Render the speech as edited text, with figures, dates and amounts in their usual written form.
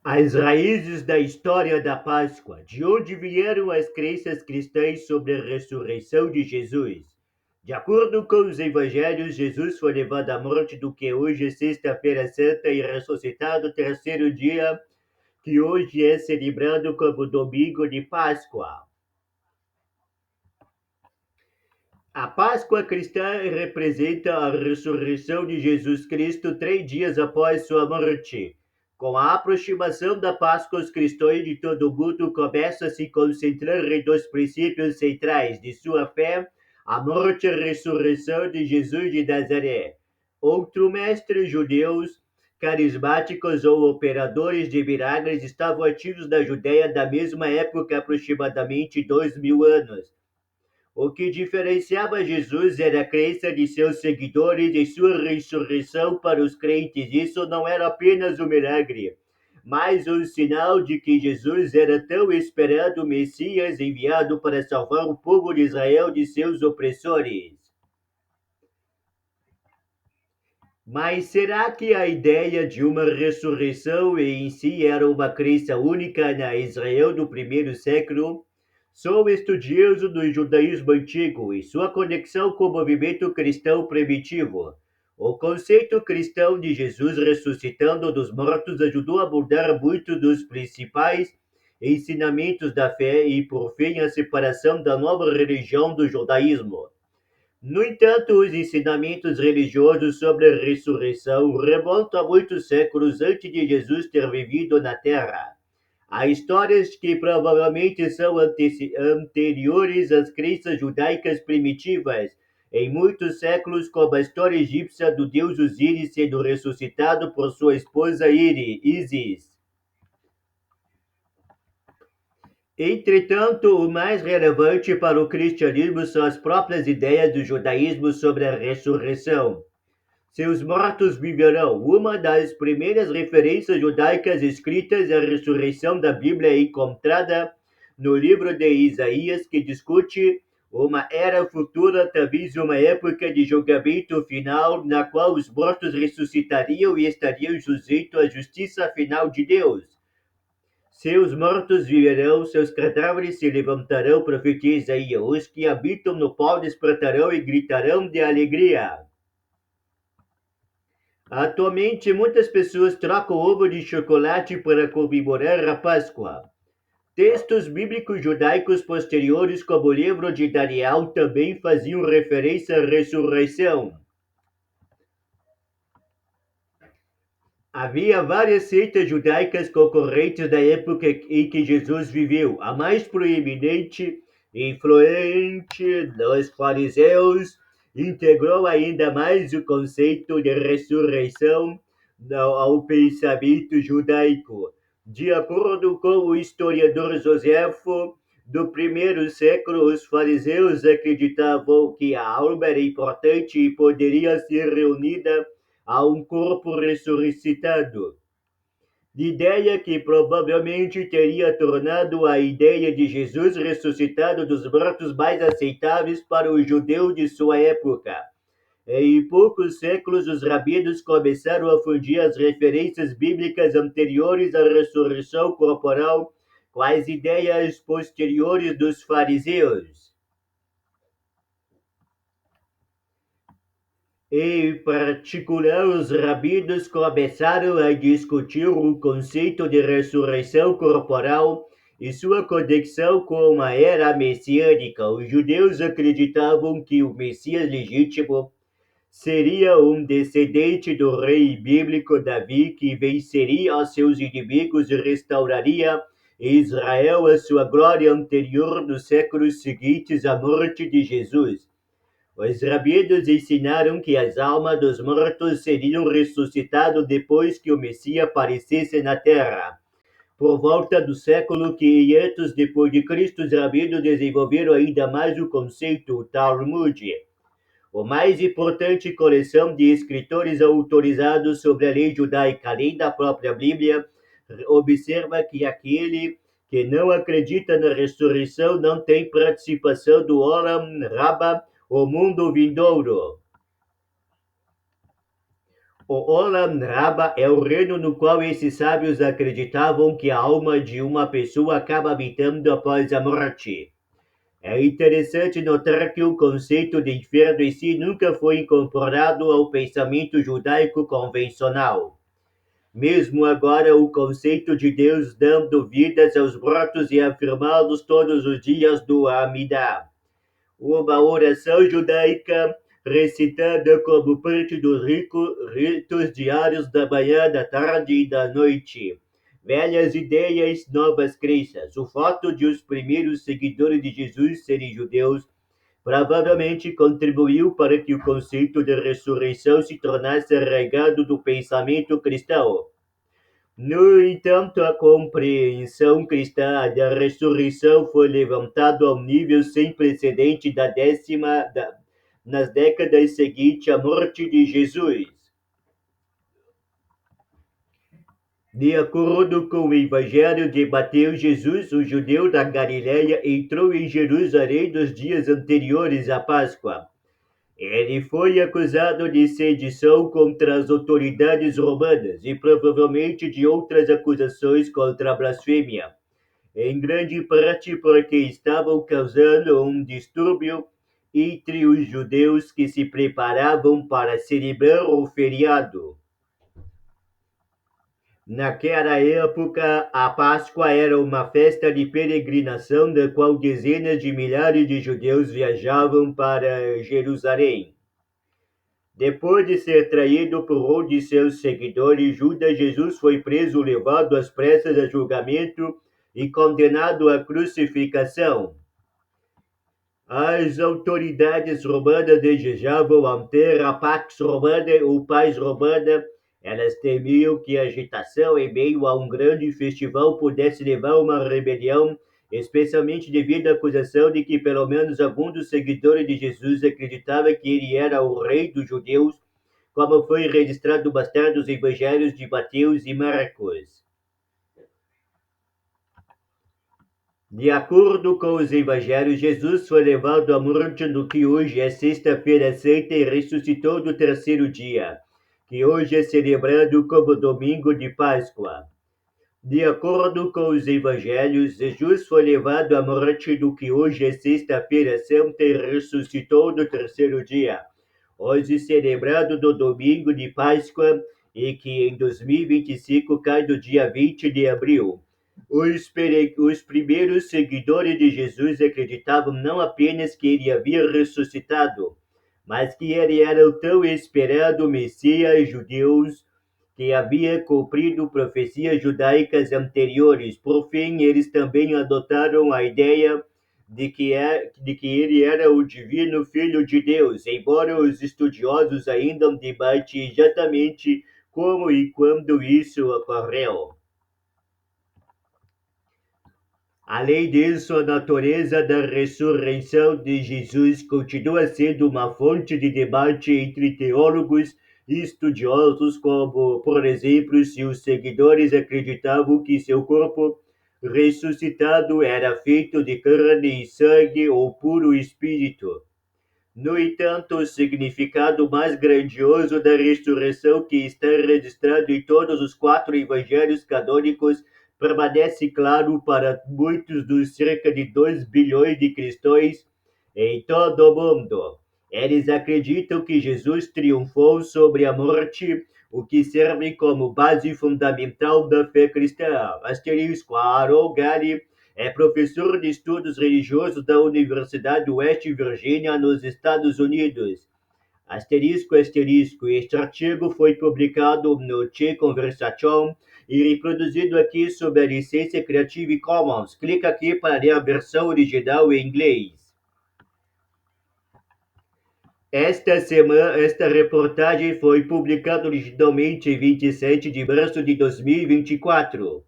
As raízes da história da Páscoa. De onde vieram as crenças cristãs sobre a ressurreição de Jesus? De acordo com os evangelhos, Jesus foi levado à morte do que hoje é Sexta-feira Santa e ressuscitado no terceiro dia, que hoje é celebrado como Domingo de Páscoa. A Páscoa cristã representa a ressurreição de Jesus Cristo 3 dias após sua morte. Com a aproximação da Páscoa, os cristãos de todo o mundo começam a se concentrar em dois princípios centrais de sua fé: a morte e a ressurreição de Jesus de Nazaré. Outros mestres judeus carismáticos ou operadores de milagres estavam ativos na Judéia da mesma época, aproximadamente 2000 anos. O que diferenciava Jesus era a crença de seus seguidores em sua ressurreição. Para os crentes. Isso não era apenas um milagre, mas um sinal de que Jesus era tão esperado Messias enviado para salvar o povo de Israel de seus opressores. Mas será que a ideia de uma ressurreição em si era uma crença única na Israel do primeiro século? Sou estudioso do judaísmo antigo e sua conexão com o movimento cristão primitivo. O conceito cristão de Jesus ressuscitando dos mortos ajudou a mudar muito dos principais ensinamentos da fé e, por fim, a separação da nova religião do judaísmo. No entanto, os ensinamentos religiosos sobre a ressurreição remontam a muitos séculos antes de Jesus ter vivido na Terra. Há histórias que provavelmente são anteriores às crenças judaicas primitivas, em muitos séculos, como a história egípcia do deus Osíris sendo ressuscitado por sua esposa Isis. Entretanto, o mais relevante para o cristianismo são as próprias ideias do judaísmo sobre a ressurreição. Seus mortos viverão. Uma das primeiras referências judaicas escritas à ressurreição da Bíblia é encontrada no livro de Isaías, que discute uma era futura, talvez uma época de julgamento final, na qual os mortos ressuscitariam e estariam sujeitos à justiça final de Deus. Seus mortos viverão, seus cadáveres se levantarão, profetiza Isaías. Os que habitam no pó despertarão e gritarão de alegria. Atualmente, muitas pessoas trocam ovo de chocolate para comemorar a Páscoa. Textos bíblicos judaicos posteriores, como o livro de Daniel, também faziam referência à ressurreição. Havia várias seitas judaicas concorrentes da época em que Jesus viveu. A mais proeminente e influente dos fariseus integrou ainda mais o conceito de ressurreição ao pensamento judaico. De acordo com o historiador Joséfo, do primeiro século, os fariseus acreditavam que a alma era importante e poderia ser reunida a um corpo ressuscitado, ideia que provavelmente teria tornado a ideia de Jesus ressuscitado dos mortos mais aceitáveis para os judeus de sua época. Em poucos séculos, os rabinos começaram a fundir as referências bíblicas anteriores à ressurreição corporal com as ideias posteriores dos fariseus. Em particular, os rabinos começaram a discutir o conceito de ressurreição corporal e sua conexão com a era messiânica. Os judeus acreditavam que o Messias legítimo seria um descendente do rei bíblico Davi, que venceria a seus inimigos e restauraria Israel a sua glória anterior nos séculos seguintes à morte de Jesus. Os rabinos ensinaram que as almas dos mortos seriam ressuscitadas depois que o Messias aparecesse na terra. Por volta do século 500 depois de Cristo, os rabinos desenvolveram ainda mais o conceito Talmud, a mais importante coleção de escritores autorizados sobre a lei judaica, além da própria Bíblia. Observa que aquele que não acredita na ressurreição não tem participação do Olam Rabba, o mundo vindouro. O Olam Rabba é o reino no qual esses sábios acreditavam que a alma de uma pessoa acaba habitando após a morte. É interessante notar que o conceito de inferno em si nunca foi incorporado ao pensamento judaico convencional. Mesmo agora, o conceito de Deus dando vidas aos mortos e afirmá-los todos os dias do Amidah, uma oração judaica recitada como parte dos ritos diários da manhã, da tarde e da noite. Velhas ideias, novas crenças. O fato de os primeiros seguidores de Jesus serem judeus provavelmente contribuiu para que o conceito de ressurreição se tornasse arraigado do pensamento cristão. No entanto, a compreensão cristã da ressurreição foi levantada a um nível sem precedente nas décadas seguintes à morte de Jesus. De acordo com o Evangelho de Mateus, Jesus, o judeu da Galiléia, entrou em Jerusalém nos dias anteriores à Páscoa. Ele foi acusado de sedição contra as autoridades romanas e provavelmente de outras acusações contra a blasfêmia, em grande parte porque estavam causando um distúrbio entre os judeus que se preparavam para celebrar o feriado. Naquela época, a Páscoa era uma festa de peregrinação da qual dezenas de milhares de judeus viajavam para Jerusalém. Depois de ser traído por um de seus seguidores, Judas, Jesus foi preso, levado às pressas a julgamento e condenado à crucificação. As autoridades romanas desejavam manter a Pax Romana ou paz romana. Elas temiam que a agitação em meio a um grande festival pudesse levar a uma rebelião, especialmente devido à acusação de que pelo menos alguns dos seguidores de Jesus acreditavam que ele era o rei dos judeus, como foi registrado mais tarde nos evangelhos de Mateus e Marcos. De acordo com os evangelhos, Jesus foi levado à morte no que hoje é Sexta-feira Santa e ressuscitou no terceiro dia, que hoje é celebrado como Domingo de Páscoa. De acordo com os evangelhos, Jesus foi levado à morte no que hoje é Sexta-feira Santa e ressuscitou no terceiro dia, hoje celebrado no Domingo de Páscoa e que em 2025 cai no dia 20 de abril. Os primeiros seguidores de Jesus acreditavam não apenas que ele havia ressuscitado, mas que ele era o tão esperado Messias judeus que havia cumprido profecias judaicas anteriores. Por fim, eles também adotaram a ideia de que ele era o divino Filho de Deus, embora os estudiosos ainda debatem exatamente como e quando isso ocorreu. Além disso, a natureza da ressurreição de Jesus continua sendo uma fonte de debate entre teólogos e estudiosos, como, por exemplo, se os seguidores acreditavam que seu corpo ressuscitado era feito de carne e sangue ou puro espírito. No entanto, o significado mais grandioso da ressurreição, que está registrado em todos os 4 evangelhos canônicos, permanece claro para muitos dos cerca de 2 bilhões de cristãos em todo o mundo. Eles acreditam que Jesus triunfou sobre a morte, o que serve como base fundamental da fé cristã. Asterisco, Aaron Gally é professor de estudos religiosos da Universidade West Virginia, nos Estados Unidos. Asterisco, asterisco. Este artigo foi publicado no Che Conversation e reproduzido aqui sob a licença Creative Commons. Clica aqui para ler a versão original em inglês. Esta reportagem foi publicada originalmente em 27 de março de 2024.